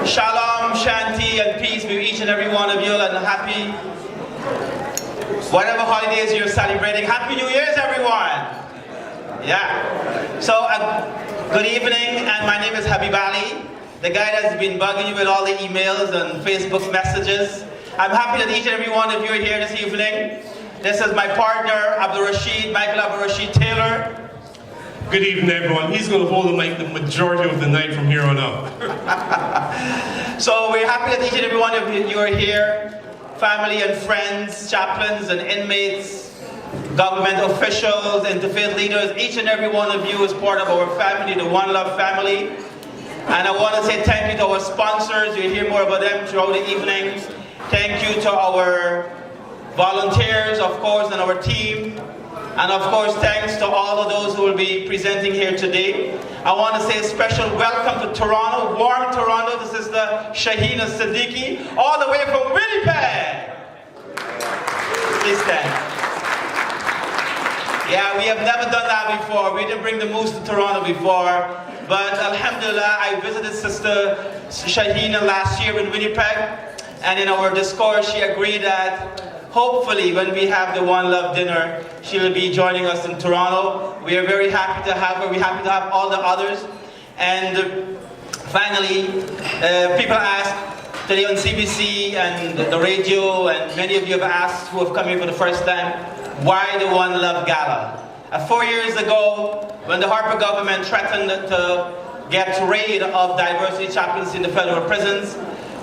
Shalom, Shanti, and peace be with each and every one of you, and happy, whatever holidays you're celebrating. Happy New Year's, everyone! Yeah. So, good evening, and my name is Habib Ali, the guy that's been bugging you with all the emails and Facebook messages. I'm happy that each and every one of you are here this evening. This is my partner, Michael Abdul Rashid Taylor. Good evening, everyone. He's going to hold the mic the majority of the night from here on out. So we're happy that each and every one of you are here. Family and friends, chaplains and inmates, government officials, interfaith leaders. Each and every one of you is part of our family, the One Love family. And I want to say thank you to our sponsors. You'll hear more about them throughout the evening. Thank you to our volunteers, of course, and our team. And of course, thanks to all of those who will be presenting here today. I want to say a special welcome to Toronto, warm Toronto. This is the Shahina Siddiqui, all the way from Winnipeg. Please stand. Yeah, we have never done that before. We didn't bring the moose to Toronto before. But alhamdulillah, I visited Sister Shahina last year in Winnipeg. And in our discourse, she agreed that hopefully, when we have the One Love dinner, she will be joining us in Toronto. We are very happy to have her. We're happy to have all the others. And finally, people asked today on CBC and the radio, and many of you have asked who have come here for the first time, why the One Love Gala? 4 years ago, when the Harper government threatened to get rid of diversity chaplains in the federal prisons,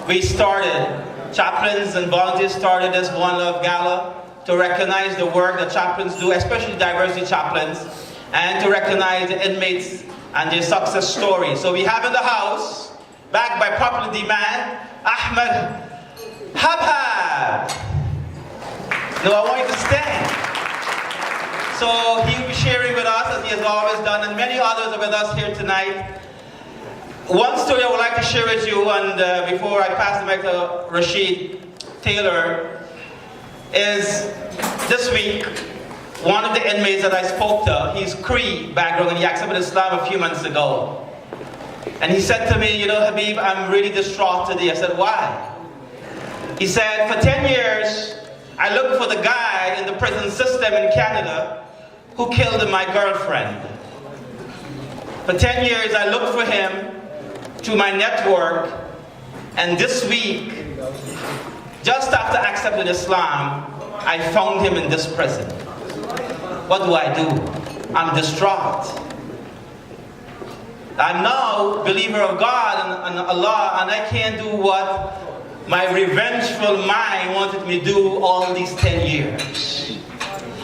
we started. Chaplains and volunteers started this One Love Gala to recognize the work that chaplains do, especially diversity chaplains, and to recognize the inmates and their success stories. So we have in the house, backed by popular demand, Ahmed Habhab. No, I want you to stand. So he will be sharing with us, as he has always done, and many others are with us here tonight. One story I would like to share with you, and before I pass the mic to Rashid Taylor, is this week, one of the inmates that I spoke to, he's Cree background, and he accepted Islam a few months ago. And he said to me, you know, Habib, I'm really distraught today. I said, why? He said, for 10 years, I looked for the guy in the prison system in Canada who killed my girlfriend. For 10 years, I looked for him to my network, and this week, just after accepting Islam, I found him in this prison. What do I do? I'm distraught. I'm now a believer of God and Allah, and I can't do what my revengeful mind wanted me to do all these 10 years.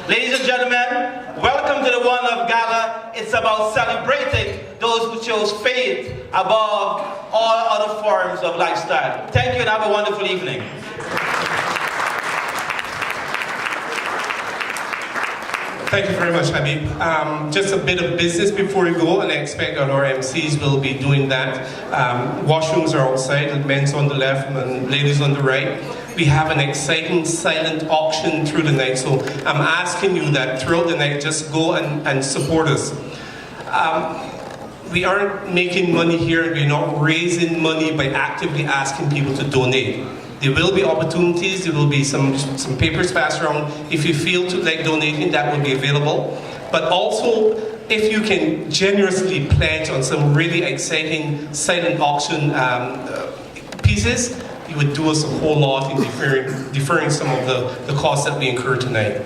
Ladies and gentlemen, welcome to the One Love Gala. It's about celebrating those who chose faith above all other forms of lifestyle. Thank you and have a wonderful evening. Thank you very much, Habib. Just a bit of business before we go, and I expect that our MCs will be doing that. Washrooms are outside, the men's on the left and ladies on the right. We have an exciting silent auction through the night, so I'm asking you that throughout the night, just go and support us. We aren't making money here, we're not raising money by actively asking people to donate. There will be opportunities, there will be some papers passed around. If you feel to like donating, that will be available. But also, if you can generously pledge on some really exciting silent auction pieces, you would do us a whole lot in deferring some of the costs that we incur tonight.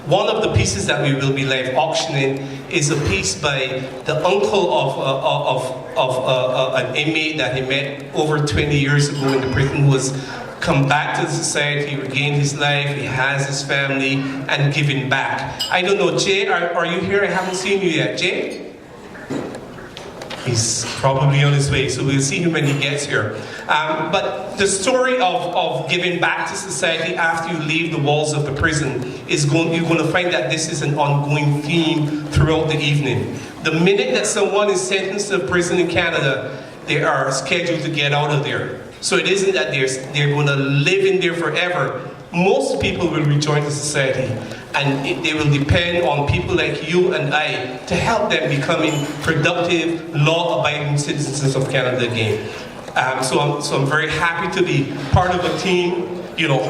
One of the pieces that we will be live auctioning is a piece by the uncle of an inmate that he met over 20 years ago in the prison, who has come back to the society, regained his life, he has his family, and giving back. I don't know, Jay, are you here? I haven't seen you yet. Jay? He's probably on his way, so we'll see him when he gets here. But the story of giving back to society after you leave the walls of the prison is you're going to find that this is an ongoing theme throughout the evening. The minute that someone is sentenced to prison in Canada, they are scheduled to get out of there. So it isn't that they're going to live in there forever. Most people will rejoin the society, and they will depend on people like you and I to help them becoming productive, law-abiding citizens of Canada again. So I'm very happy to be part of a team,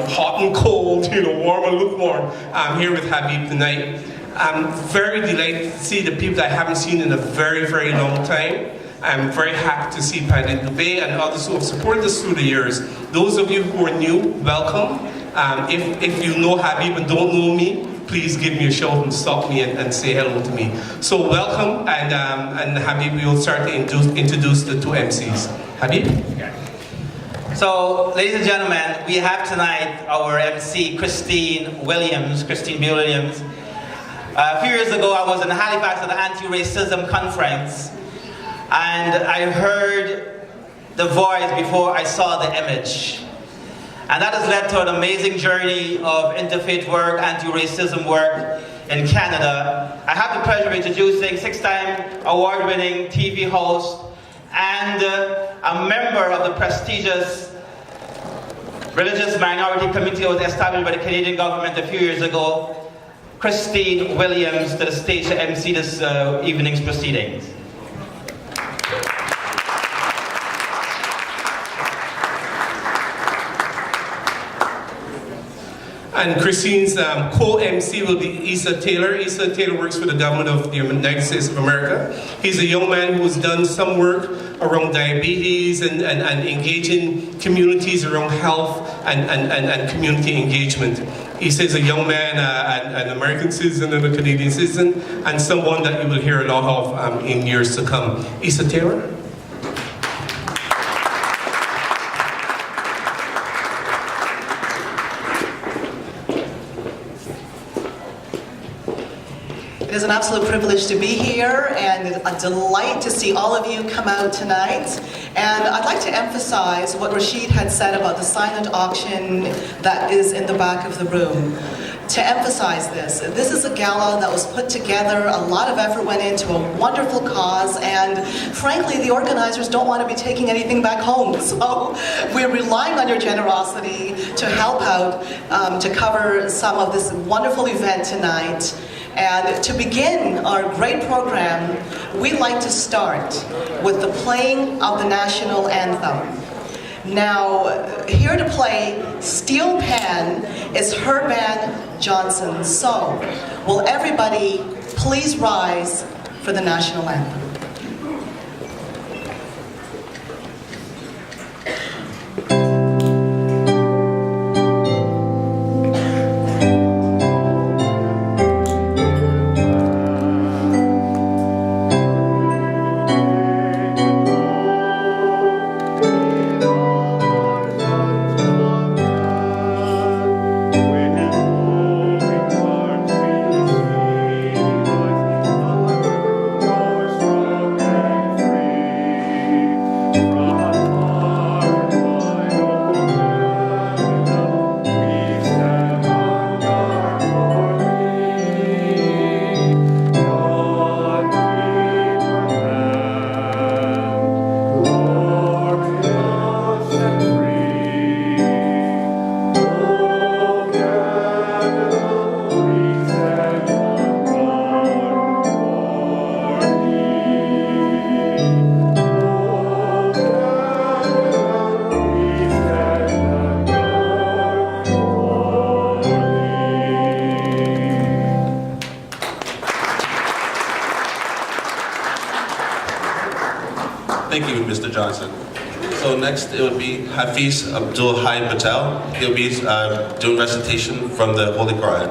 hot and cold, warm and lukewarm. I'm here with Habib tonight. I'm very delighted to see the people that I haven't seen in a very, very long time. I'm very happy to see Paddy Dubé and others who have supported us through the years. Those of you who are new, welcome. If you know Habib and don't know me, please give me a shout and stop me and say hello to me. So welcome, and Habib, we will start to introduce the two MCs. Habib? So, ladies and gentlemen, we have tonight our MC, Christine B. Williams. A few years ago, I was in Halifax at the Anti-Racism Conference, and I heard the voice before I saw the image. And that has led to an amazing journey of interfaith work, anti-racism work in Canada. I have the pleasure of introducing 6-time award-winning TV host and a member of the prestigious religious minority committee that was established by the Canadian government a few years ago, Christine Williams, to the stage to MC this evening's proceedings. And Christine's co-MC will be Issa Taylor. Issa Taylor works for the government of the United States of America. He's a young man who's done some work around diabetes and engaging communities around health and community engagement. Issa is a young man, an American citizen and a Canadian citizen, and someone that you will hear a lot of in years to come. Issa Taylor? It is an absolute privilege to be here and a delight to see all of you come out tonight. And I'd like to emphasize what Rashid had said about the silent auction that is in the back of the room. To emphasize this is a gala that was put together, a lot of effort went into a wonderful cause, and frankly, the organizers don't want to be taking anything back home. So we're relying on your generosity to help out, to cover some of this wonderful event tonight. And to begin our great program, we'd like to start with the playing of the national anthem. Now, here to play Steel Pan is Herban Johnson. So, will everybody please rise for the national anthem? Thank you, Mr. Johnson. So next it would be Hafiz Abdul Hai Patel. He'll be doing recitation from the Holy Quran.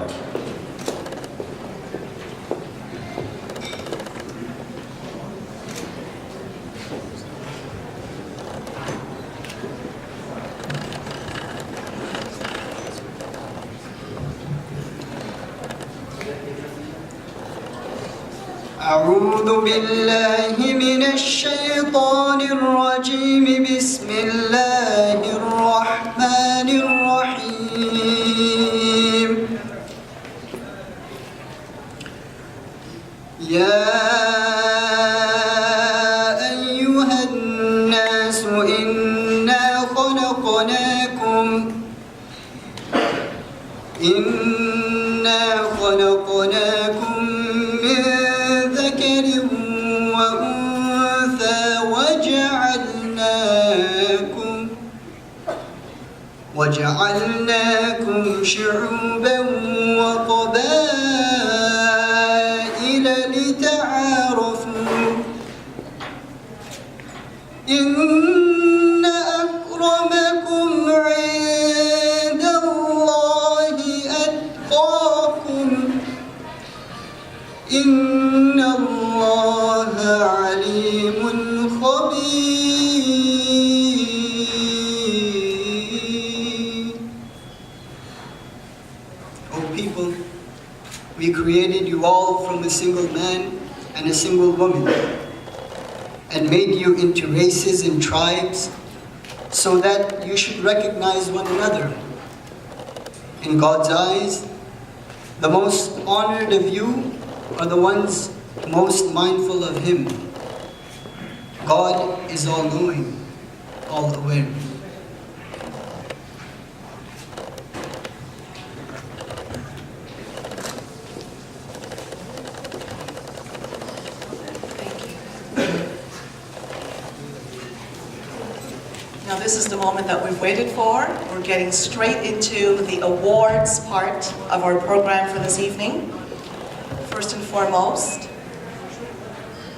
أعوذ بالله من الشيطان الرجيم بسم الله الرحمن الرحيم يا أيها الناس إنا خلقناكم من ذكر وأنثى وجعلناكم خلقناكم وجعلناكم شعوبا وقبائل لتعارفوا إن أكرمكم عند الله أتقاكم إن الله عليم خبير. O people, we created you all from a single man and a single woman, and made you into races and tribes so that you should recognize one another. In God's eyes, the most honored of you are the ones most mindful of Him. God is all-knowing, all-aware. Now this is the moment that we've waited for. We're getting straight into the awards part of our program for this evening. First and foremost,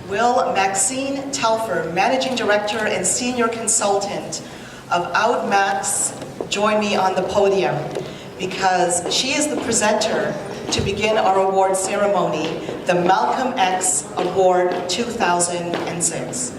will Maxine Telfer, Managing Director and Senior Consultant of OutMax, join me on the podium, because she is the presenter to begin our award ceremony, the Malcolm X Award 2006.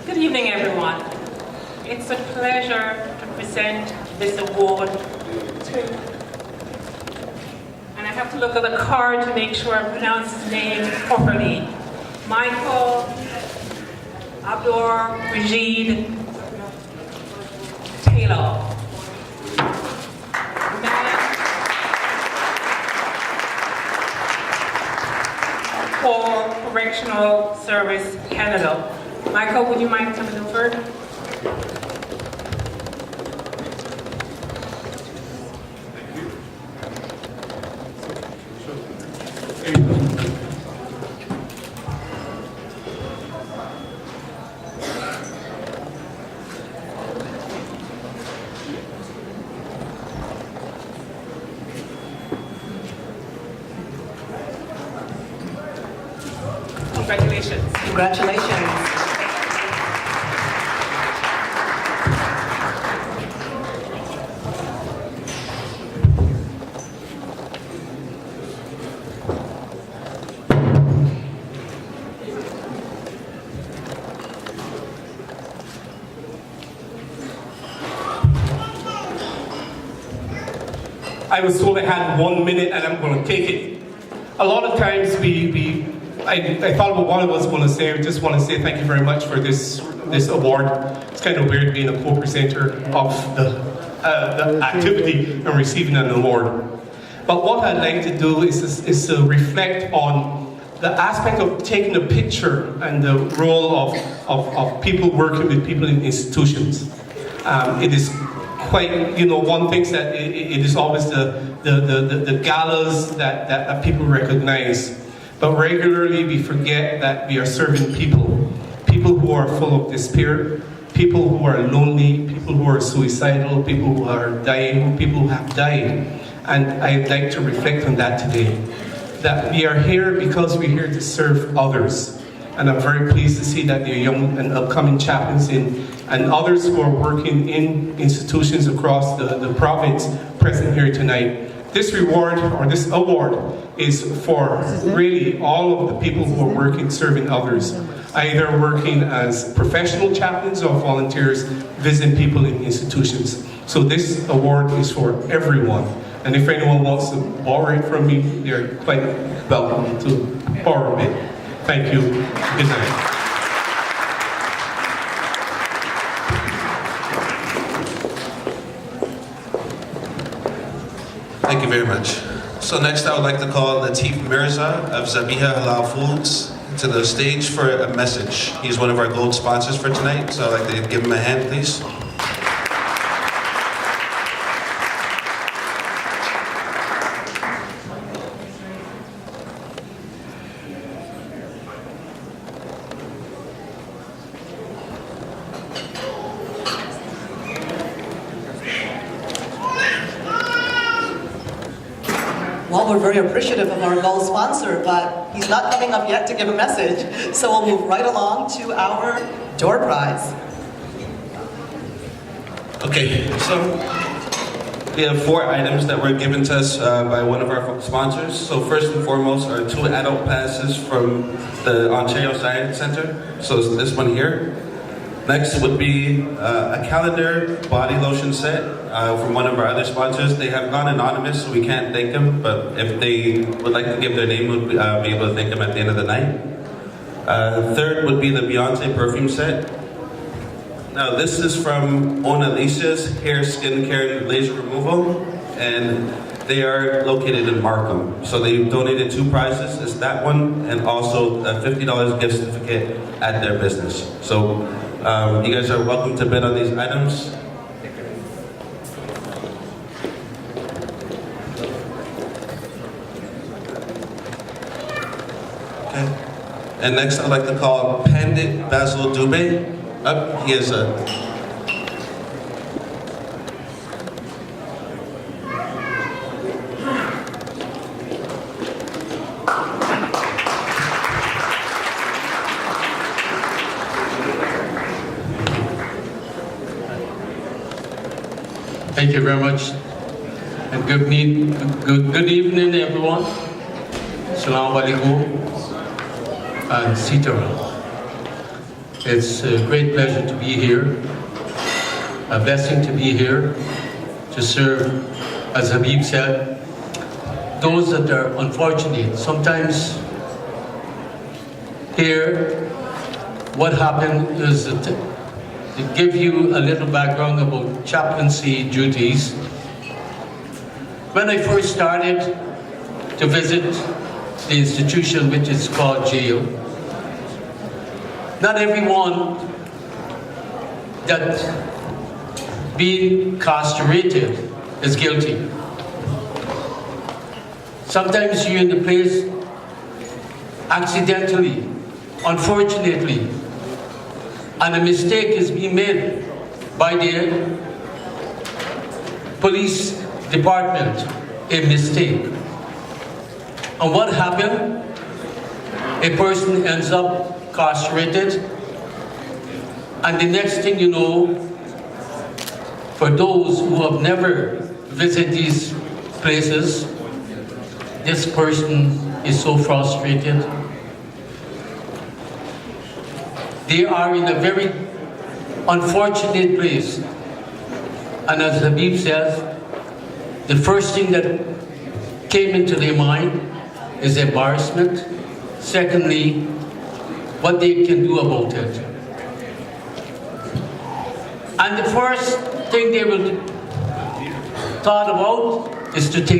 Good evening, everyone. It's a pleasure to present this award to, and I have to look at the card to make sure I pronounce his name properly. Michael Abdur Rashid Taylor. For Correctional Service Canada. Michael, would you mind coming over? Congratulations. Congratulations. I was told I had 1 minute and I'm going to take it. A lot of times I thought about what I was going to say. I just want to say thank you very much for this award. It's kind of weird being a co-presenter of the activity and receiving an award. But what I'd like to do is to reflect on the aspect of taking a picture and the role of people working with people in institutions. It is quite, one thinks that it is always the galas that people recognize. But regularly we forget that we are serving people who are full of despair, people who are lonely, people who are suicidal, people who are dying, people who have died. And I'd like to reflect on that today. That we are here because we're here to serve others. And I'm very pleased to see that there are young and upcoming chaplains and others who are working in institutions across the province present here tonight. This reward, or this award, is for really all of the people who are working, serving others, either working as professional chaplains or volunteers visiting people in institutions. So this award is for everyone. And if anyone wants to borrow it from me, they're quite welcome to borrow it. Thank you. Good night. Thank you very much. So next I would like to call Latif Mirza of Zabiha Halal Foods to the stage for a message. He's one of our gold sponsors for tonight, so I'd like to give him a hand, please. Well, we're very appreciative of our gold sponsor, but he's not coming up yet to give a message. So we'll move right along to our door prize. Okay, so we have 4 items that were given to us by one of our sponsors. So first and foremost are 2 adult passes from the Ontario Science Center. So it's this one here. Next would be a calendar body lotion set from one of our other sponsors. They have gone anonymous, so we can't thank them, but if they would like to give their name, we'll be able to thank them at the end of the night. Third would be the Beyonce perfume set. Now this is from Ona Alicia's Hair, Skincare, and Laser Removal, and they are located in Markham. So they donated 2 prizes, it's that one, and also a $50 gift certificate at their business. So you guys are welcome to bid on these items. Okay. And next I'd like to call Pandit Basil Dubey up. He is a Thank you very much, and good evening, everyone. Assalamu alaikum and Sitara. It's a great pleasure to be here, a blessing to be here, to serve, as Habib said, those that are unfortunate. Sometimes here, what happened is that to give you a little background about chaplaincy duties. When I first started to visit the institution which is called jail, not everyone that being castrated is guilty. Sometimes you're in the place accidentally, unfortunately, and a mistake is being made by the police department, a mistake. And what happened? A person ends up castrated, and the next thing you know, for those who have never visited these places, this person is so frustrated. They are in a very unfortunate place. And as Habib says, the first thing that came into their mind is embarrassment. Secondly, what they can do about it. And the first thing they will thought about is to take